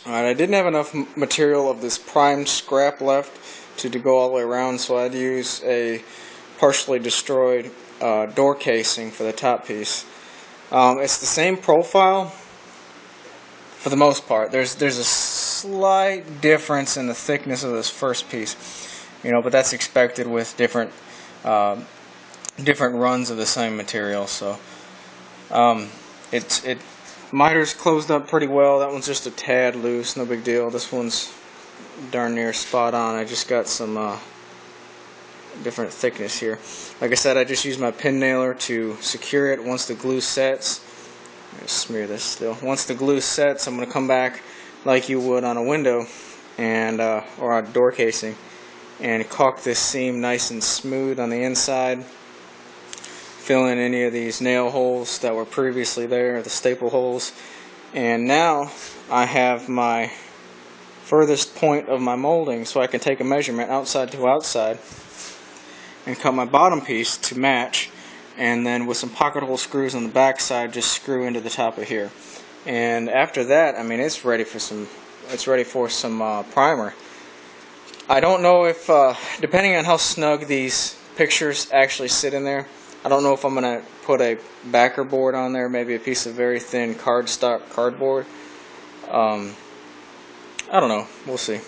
Alright, I didn't have enough material of this primed scrap left to go all the way around, so I'd use a partially destroyed door casing for the top piece. It's the same profile for the most part. There's a slight difference in the thickness of this first piece, but that's expected with different runs of the same material. So miter's closed up pretty well. That one's just a tad loose, no big deal. This one's darn near spot on. I just got some different thickness here. Like I said, I just used my pin nailer to secure it. Once the glue sets, smear this still. Once the glue sets, I'm going to come back like you would on a window and or on a door casing, and caulk this seam nice and smooth on the inside. Fill in any of these nail holes that were previously there, the staple holes. And now I have my furthest point of my molding, so I can take a measurement outside to outside and cut my bottom piece to match, and then with some pocket hole screws on the back side, just screw into the top of here. And after that, I mean, it's ready for some primer. I don't know if depending on how snug these pictures actually sit in there, I don't know if I'm going to put a backer board on there, maybe a piece of very thin cardstock cardboard. I don't know, we'll see.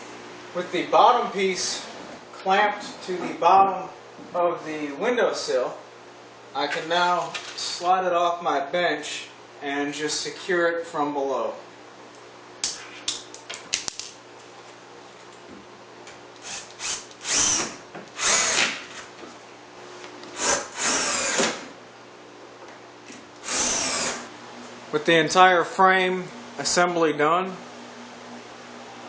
With the bottom piece clamped to the bottom of the windowsill, I can now slide it off my bench and just secure it from below. With the entire frame assembly done,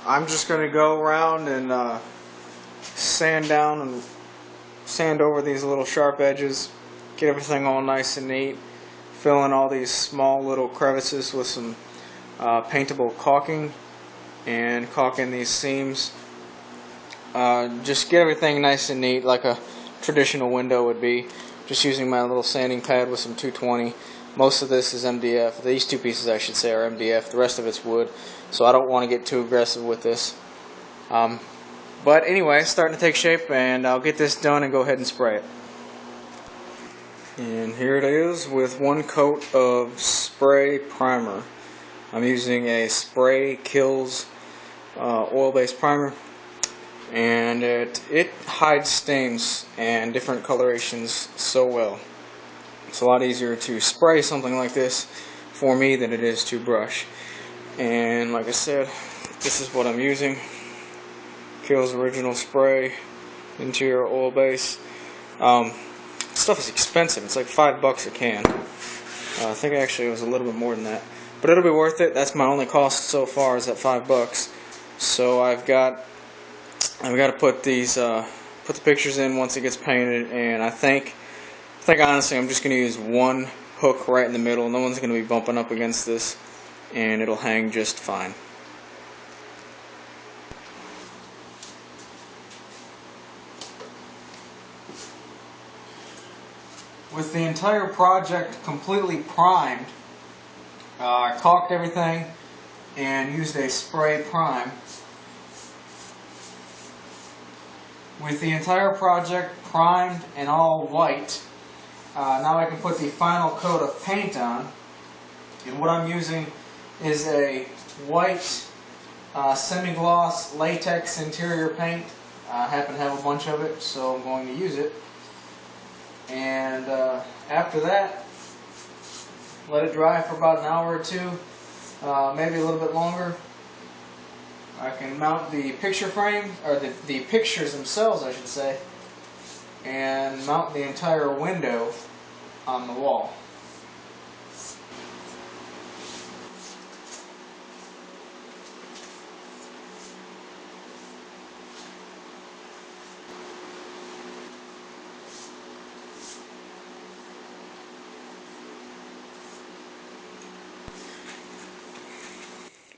I'm just going to go around and sand over these little sharp edges, get everything all nice and neat, fill in all these small little crevices with some paintable caulking, and caulk in these seams. Just get everything nice and neat like a traditional window would be, just using my little sanding pad with some 220. Most of this is MDF. These two pieces, I should say, are MDF. The rest of it's wood, so I don't want to get too aggressive with this. But anyway, it's starting to take shape, and I'll get this done and go ahead and spray it. And here it is with one coat of spray primer. I'm using a Spray Kills oil-based primer, and it hides stains and different colorations so well. It's a lot easier to spray something like this for me than it is to brush. And like I said, this is what I'm using. Kills Original Spray Interior Oil Base. Stuff is expensive. It's like $5 a can. I think actually it was a little bit more than that, but it'll be worth it. That's my only cost so far, is at $5. So I've got to put these put the pictures in once it gets painted, and I think honestly I'm just going to use one hook right in the middle. No one's going to be bumping up against this, and it'll hang just fine. With the entire project completely primed, I caulked everything and used a spray prime. With the entire project primed and all white, now I can put the final coat of paint on. And what I'm using is a white semi-gloss latex interior paint. I happen to have a bunch of it, so I'm going to use it. And after that, let it dry for about an hour or two, maybe a little bit longer. I can mount the picture frame, or the pictures themselves, I should say, and mount the entire window on the wall.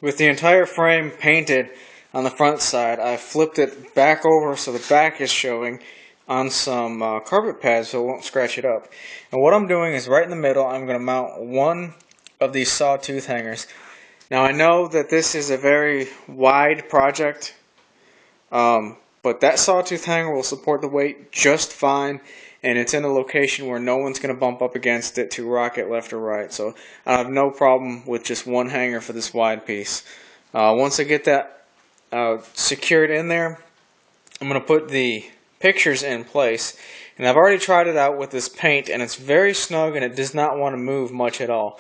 With the entire frame painted on the front side, I flipped it back over so the back is showing on some carpet pads so it won't scratch it up. And what I'm doing is right in the middle, I'm going to mount one of these sawtooth hangers. Now I know that this is a very wide project, but that sawtooth hanger will support the weight just fine, and it's in a location where no one's going to bump up against it to rock it left or right. So I have no problem with just one hanger for this wide piece. Once I get that secured in there, I'm going to put the pictures in place. And I've already tried it out with this paint, and it's very snug and it does not want to move much at all.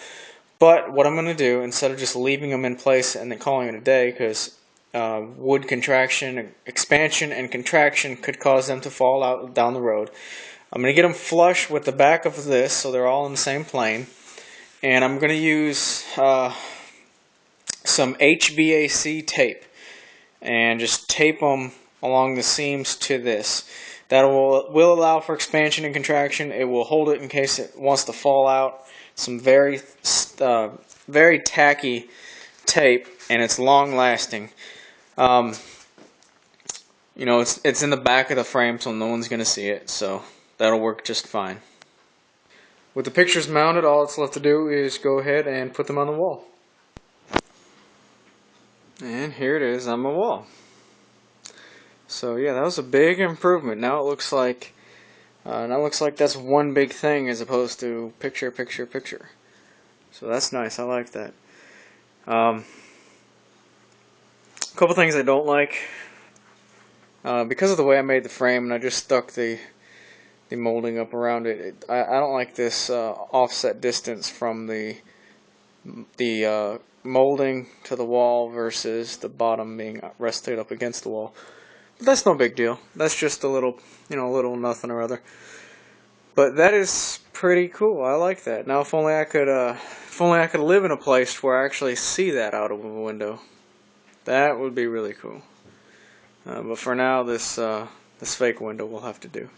But what I'm going to do, instead of just leaving them in place and then calling it a day, because wood contraction, expansion, and contraction could cause them to fall out down the road, I'm going to get them flush with the back of this so they're all in the same plane. And I'm going to use some HVAC tape and just tape them along the seams to this. That will allow for expansion and contraction. It will hold it in case it wants to fall out. Some very tacky tape, and it's long lasting. You know, it's in the back of the frame, so no one's gonna see it. So that'll work just fine. With the pictures mounted, all it's left to do is go ahead and put them on the wall. And here it is on my wall. So yeah, that was a big improvement. Now it looks like that's one big thing as opposed to picture, picture, picture. So that's nice. I like that. A couple things I don't like. Because of the way I made the frame and I just stuck the molding up around it, I don't like this offset distance from the molding to the wall versus the bottom being rested up against the wall. But that's no big deal. That's just a little, a little nothing or other. But that is pretty cool. I like that. Now, if only I could live in a place where I actually see that out of a window. That would be really cool. But for now, this fake window will have to do.